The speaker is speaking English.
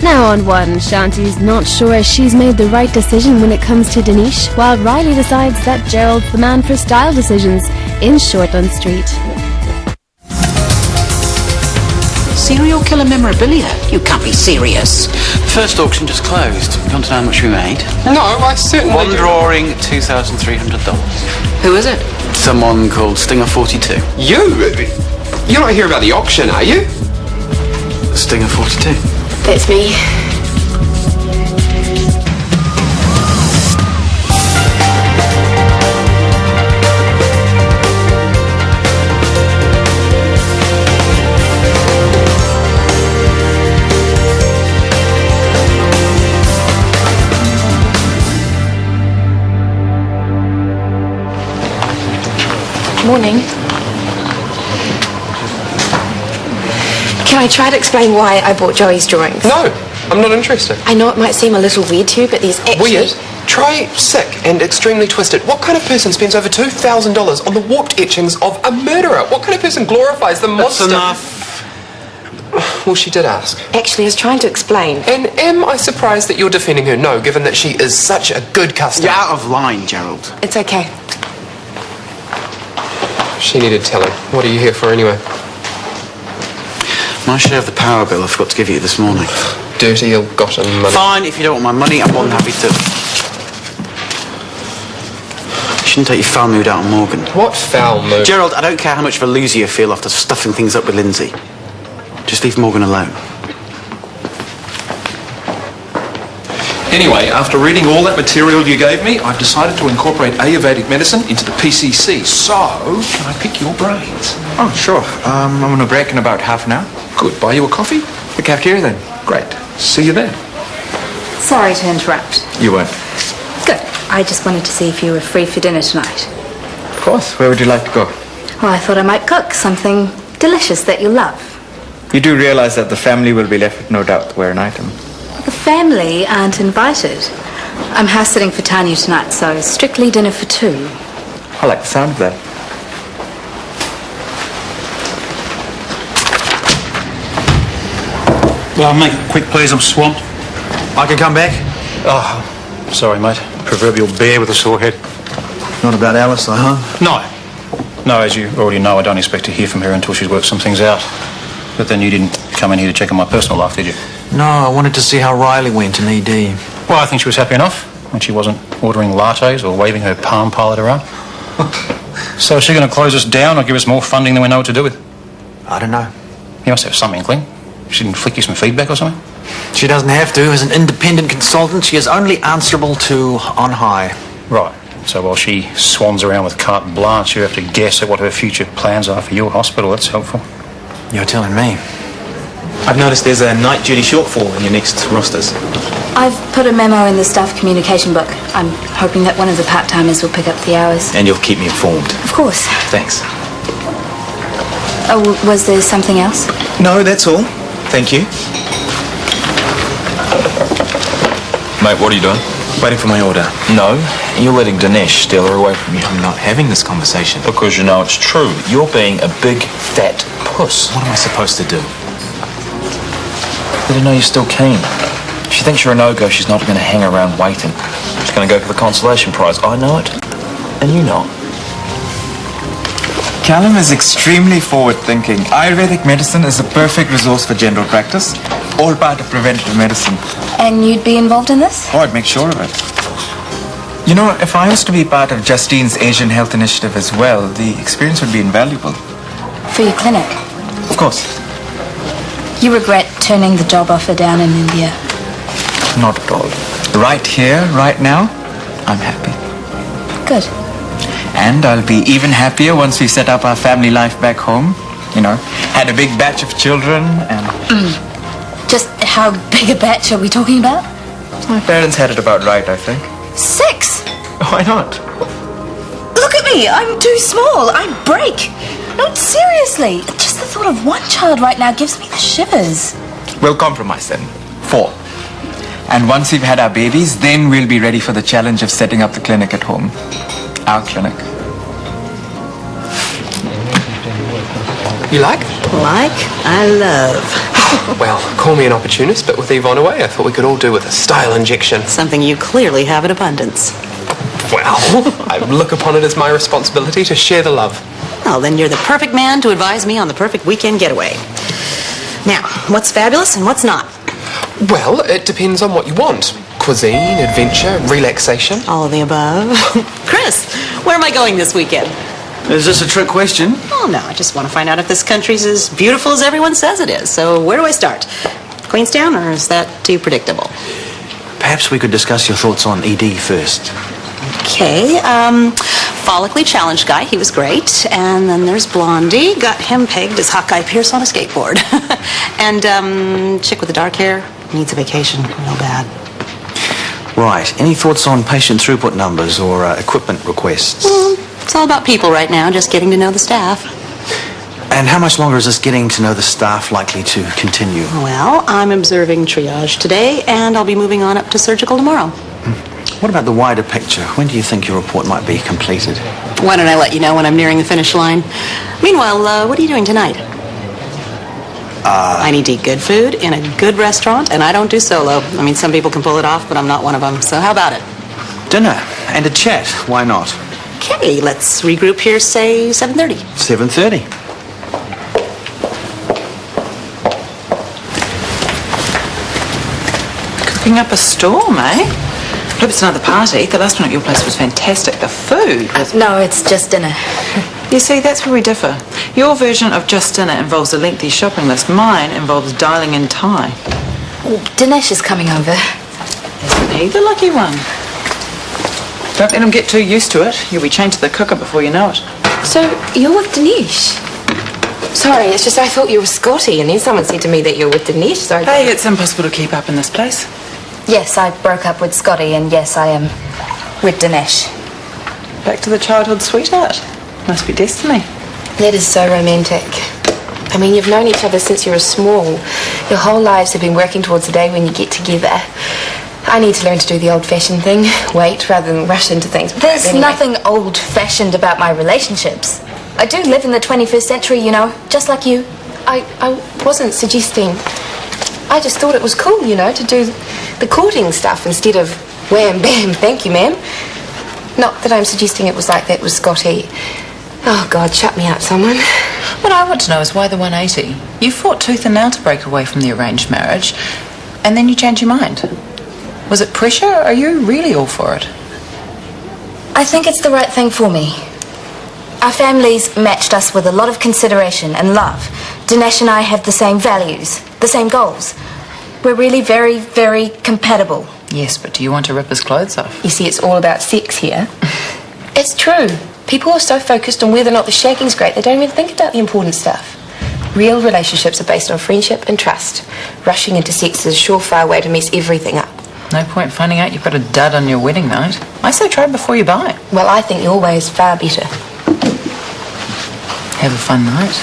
Now on one, Shanti's not sure she's made the right decision when it comes to Danish, while Riley decides that Gerald's the man for style decisions in Shortland Street. Serial killer memorabilia? You can't be serious. First auction just closed. You want to know how much we made? No, I certainly One do. drawing, $2,300. Who is it? Someone called Stinger 42. You? You're not here about the auction, are you? Stinger 42. It's me. Morning. Can I try to explain why I bought Joey's drawings? No, I'm not interested. I know it might seem a little weird to you, but there's actually... Weird? Try sick and extremely twisted. What kind of person spends over $2,000 on the warped etchings of a murderer? What kind of person glorifies the monster? That's enough. Well, she did ask. Actually, I was trying to explain. And am I surprised that you're defending her? No, given that she is such a good customer. You're out of line, Gerald. It's okay. She needed telling. What are you here for anyway? My share of the power bill I forgot to give you this morning. Dirty, ill-gotten money. Fine, if you don't want my money, I'm more than happy to... You shouldn't take your foul mood out on Morgan. What foul mood? Gerald, I don't care how much of a loser you feel after stuffing things up with Lindsay. Just leave Morgan alone. Anyway, after reading all that material you gave me, I've decided to incorporate Ayurvedic medicine into the PCC. So, can I pick your brains? Oh, sure. I'm on a break in about half an hour. Good. Buy you a coffee? The cafeteria then. Great. See you then. Sorry to interrupt. You won't. Good. I just wanted to see if you were free for dinner tonight. Of course. Where would you like to go? Well, I thought I might cook something delicious that you love. You do realize that the family will be left with no doubt we're an item. The family aren't invited. I'm house sitting for Tanya tonight, so strictly dinner for two. I like the sound of that. Well, make it quick, please. I'm swamped. I can come back? Oh, sorry, mate. Proverbial bear with a sore head. Not about Alice, though, huh? No. No, as you already know, I don't expect to hear from her until she's worked some things out. But then you didn't come in here to check on my personal life, did you? No, I wanted to see how Riley went in ED. Well, I think she was happy enough when she wasn't ordering lattes or waving her palm pilot around. So is she going to close us down or give us more funding than we know what to do with? I don't know. You must have some inkling. She didn't flick you some feedback or something? She doesn't have to. As an independent consultant, she is only answerable to on high. Right. So while she swans around with carte blanche, you have to guess at what her future plans are for your hospital. That's helpful. You're telling me. I've noticed there's a night duty shortfall in your next rosters. I've put a memo in the staff communication book. I'm hoping that one of the part-timers will pick up the hours. And you'll keep me informed. Of course. Thanks. Oh, was there something else? No, that's all. Thank you. Mate, what are you doing? Waiting for my order. No, you're letting Dinesh steal her away from you. I'm not having this conversation. Because you know it's true. You're being a big, fat puss. What am I supposed to do? Let her know you're still keen. If she thinks you're a no-go, she's not going to hang around waiting. She's going to go for the consolation prize. I know it. And you know it. Callum is extremely forward-thinking. Ayurvedic medicine is a perfect resource for general practice. All part of preventative medicine. And you'd be involved in this? Oh, I'd make sure of it. You know, if I was to be part of Justine's Asian Health Initiative as well, the experience would be invaluable. For your clinic? Of course. You regret turning the job offer down in India? Not at all. Right here, right now, I'm happy. Good. And I'll be even happier once we set up our family life back home. You know, had a big batch of children and... Just how big a batch are we talking about? My parents had it about right, I think. 6? Why not? Look at me, I'm too small, I break. No, seriously, just the thought of one child right now gives me the shivers. We'll compromise then. 4. And once we've had our babies, then we'll be ready for the challenge of setting up the clinic at home. Our clinic. You like? Like? I love. Well, call me an opportunist, but with Yvonne away, I thought we could all do with a style injection. Something you clearly have in abundance. Well, I look upon it as my responsibility to share the love. Well, then you're the perfect man to advise me on the perfect weekend getaway. Now, what's fabulous and what's not? Well, it depends on what you want. Cuisine, adventure, relaxation. All of the above. Chris, where am I going this weekend? Is this a trick question? Oh, no, I just want to find out if this country's as beautiful as everyone says it is. So where do I start? Queenstown, or is that too predictable? Perhaps we could discuss your thoughts on ED first. Okay, follically challenged guy, he was great. And then there's Blondie, got him pegged as Hawkeye Pierce on a skateboard. And chick with the dark hair, needs a vacation real bad. Right. Any thoughts on patient throughput numbers or equipment requests? It's all about people right now, just getting to know the staff. And how much longer is this getting to know the staff likely to continue? Well, I'm observing triage today, and I'll be moving on up to surgical tomorrow. What about the wider picture? When do you think your report might be completed? Why don't I let you know when I'm nearing the finish line? Meanwhile, what are you doing tonight? I need to eat good food in a good restaurant, and I don't do solo. I mean, some people can pull it off, but I'm not one of them. So how about it? Dinner and a chat. Why not? Okay, let's regroup here, say 7:30. 7:30. Cooking up a storm, eh? Hope it's another party. The last one at your place was fantastic. The food was... No, it's just dinner. You see, that's where we differ. Your version of just dinner involves a lengthy shopping list. Mine involves dialing in Thai. Dinesh is coming over. Isn't he the lucky one? Don't let him get too used to it. You'll be chained to the cooker before you know it. So, you're with Dinesh? Sorry, it's just I thought you were Scotty, and then someone said to me that you're with Dinesh, so... Hey, it's impossible to keep up in this place. Yes, I broke up with Scotty, and yes, I am with Dinesh. Back to the childhood sweetheart. Must be destiny. That is so romantic. I mean, you've known each other since you were small. Your whole lives have been working towards the day when you get together. I need to learn to do the old-fashioned thing. Wait rather than rush into things. There's nothing old-fashioned about my relationships. I do live in the 21st century, you know, just like you. I wasn't suggesting... I just thought it was cool, you know, to do the courting stuff instead of wham, bam, thank you, ma'am. Not that I'm suggesting it was like that with Scotty. Oh, God, shut me up, someone. What I want to know is why the 180? You fought tooth and nail to break away from the arranged marriage, and then you changed your mind. Was it pressure, or are you really all for it? I think it's the right thing for me. Our families matched us with a lot of consideration and love. Dinesh and I have the same values, the same goals. We're really very, very compatible. Yes, but do you want to rip his clothes off? You see, it's all about sex here. It's true. People are so focused on whether or not the shagging's great, they don't even think about the important stuff. Real relationships are based on friendship and trust. Rushing into sex is a surefire way to mess everything up. No point finding out you've got a dud on your wedding night. I say try before you buy. Well, I think your way is far better. Have a fun night.